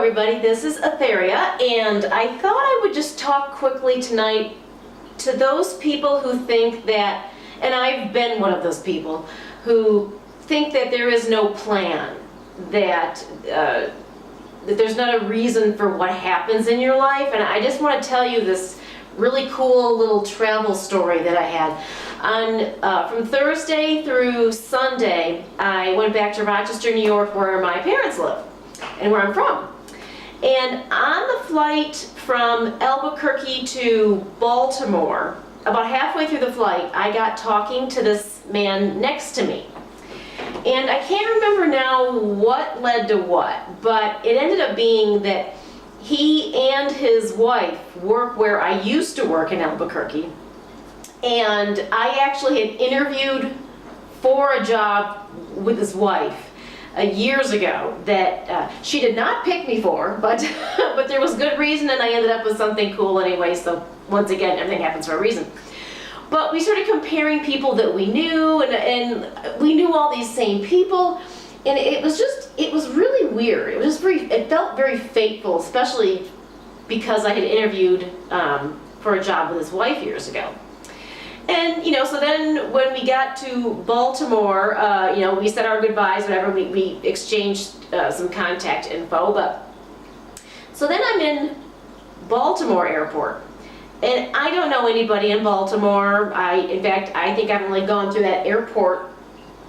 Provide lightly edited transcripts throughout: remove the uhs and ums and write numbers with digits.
everybody, this is Atheria, and I thought I would just talk quickly tonight to those people who think that, and I've been one of those people, who think that there is no plan, that there's not a reason for what happens in your life. And I just want to tell you this really cool little travel story that I had. From Thursday through Sunday, I went back to Rochester, New York, where my parents live and where I'm from. And on the flight from Albuquerque to Baltimore, about halfway through the flight, I got talking to this man next to me. And I can't remember now what led to what, but it ended up being that he and his wife work where I used to work in Albuquerque. And I actually had interviewed for a job with his wife years ago that she did not pick me for, but but there was good reason, and I ended up with something cool anyway. So once again, everything happens for a reason. But we started comparing people that we knew, and we knew all these same people, and it was really weird. It was it felt very fateful, especially because I had interviewed for a job with his wife years ago. And, so then when we got to Baltimore, we said our goodbyes, whatever, we exchanged some contact info, so then I'm in Baltimore Airport, and I don't know anybody in Baltimore. In fact, I think I've only gone through that airport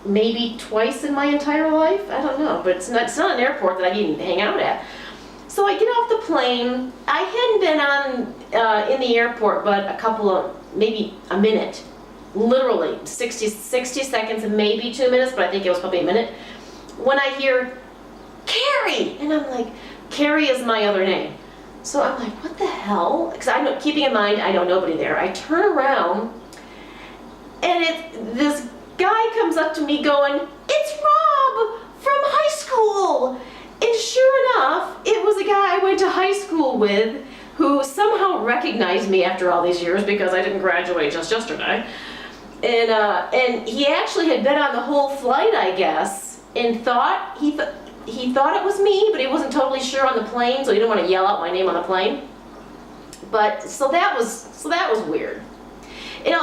maybe twice in my entire life. I don't know, but it's not an airport that I even hang out at. So I get off the plane. I hadn't been in the airport but maybe a minute, literally 60 seconds and maybe 2 minutes, but I think it was probably a minute, when I hear, "Carrie!" And I'm like, Carrie is my other name. So I'm like, what the hell? Because keeping in mind, I know nobody there. I turn around, and this guy comes up to me going, "It's Rob from high school!" And sure enough, it was a guy I went to high school with who somehow recognized me after all these years because I didn't graduate just yesterday. And he actually had been on the whole flight, I guess, and he thought it was me, but he wasn't totally sure on the plane, so he didn't want to yell out my name on the plane. But so that was weird. And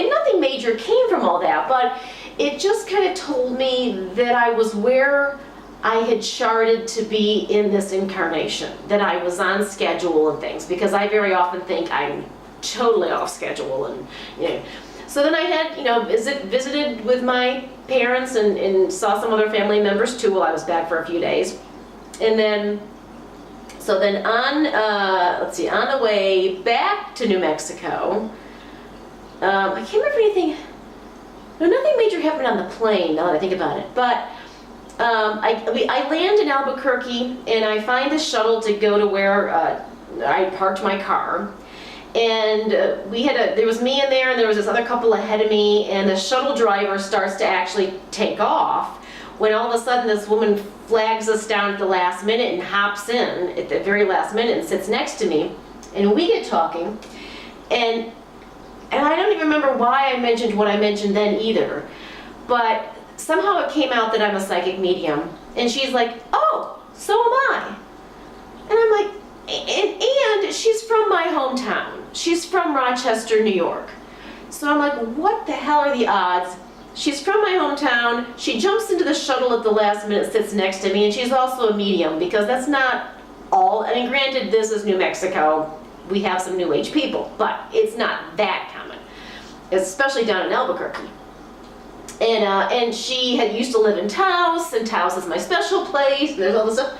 nothing major came from all that, but it just kind of told me that I was where I had charted to be in this incarnation, that I was on schedule and things, because I very often think I'm totally off schedule. And so then I had visited with my parents and saw some other family members too while I was back for a few days. And then on on the way back to New Mexico, I can't remember anything. No, nothing major happened on the plane now that I think about it, but I land in Albuquerque, and I find a shuttle to go to where I parked my car. And there was me in there, and there was this other couple ahead of me, and the shuttle driver starts to actually take off, when all of a sudden this woman flags us down at the last minute and hops in at the very last minute and sits next to me, and we get talking, and I don't even remember why I mentioned what I mentioned then either, but somehow it came out that I'm a psychic medium, and she's like, "Oh, so am I." And I'm like, and she's from my hometown. She's from Rochester, New York. So I'm like, what the hell are the odds? She's from my hometown. She jumps into the shuttle at the last minute, sits next to me, and she's also a medium, because that's not all. I mean, granted, this is New Mexico. We have some New Age people, but it's not that common, especially down in Albuquerque. And she had used to live in Taos, and Taos is my special place, and there's all this stuff.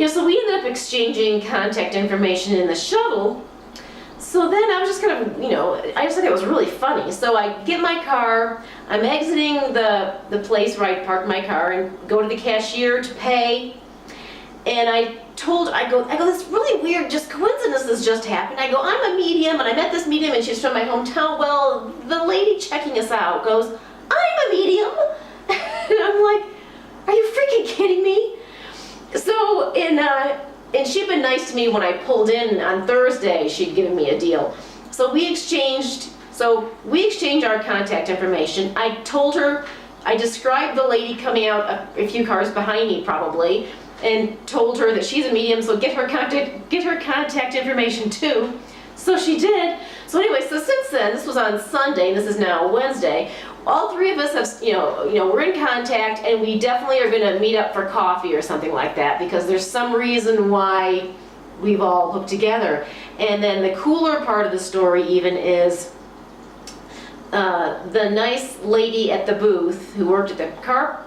So we ended up exchanging contact information in the shuttle. So then I was just kind of, I just thought it was really funny. So I get my car, I'm exiting the place where I parked my car and go to the cashier to pay. And I go, this really weird coincidence has just happened. I go, I'm a medium, and I met this medium, and she's from my hometown. Well, the lady checking us out goes, "I'm a medium." And I'm like, are you freaking kidding me? So, and she'd been nice to me when I pulled in on Thursday. She'd given me a deal. So we exchanged our contact information. I told her, I described the lady coming out a few cars behind me probably, and told her that she's a medium, so get her contact information too. So she did. So anyway, so since then, this was on Sunday, and this is now Wednesday, all three of us have, we're in contact, and we definitely are going to meet up for coffee or something like that, because there's some reason why we've all hooked together. And then the cooler part of the story even is the nice lady at the booth who worked at the car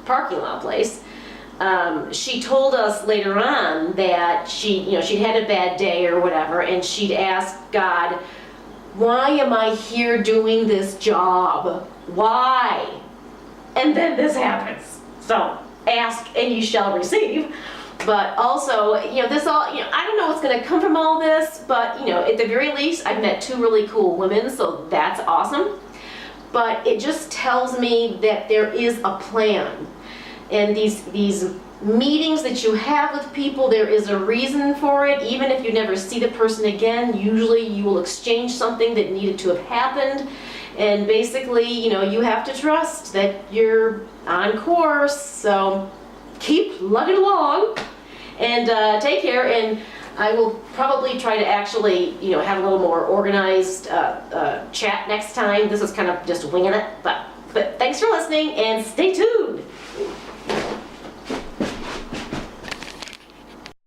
parking lot place. She told us later on that she'd had a bad day or whatever, and she'd asked God, why am I here doing this job? Why? And then this happens. So ask and you shall receive. But also, this all, I don't know what's going to come from all this, but, at the very least, I've met two really cool women, so that's awesome. But it just tells me that there is a plan. And these meetings that you have with people, there is a reason for it. Even if you never see the person again, usually you will exchange something that needed to have happened. And basically, you have to trust that you're on course. So keep lugging along and take care. And I will probably try to actually, have a little more organized chat next time. This is kind of just winging it. But thanks for listening and stay tuned.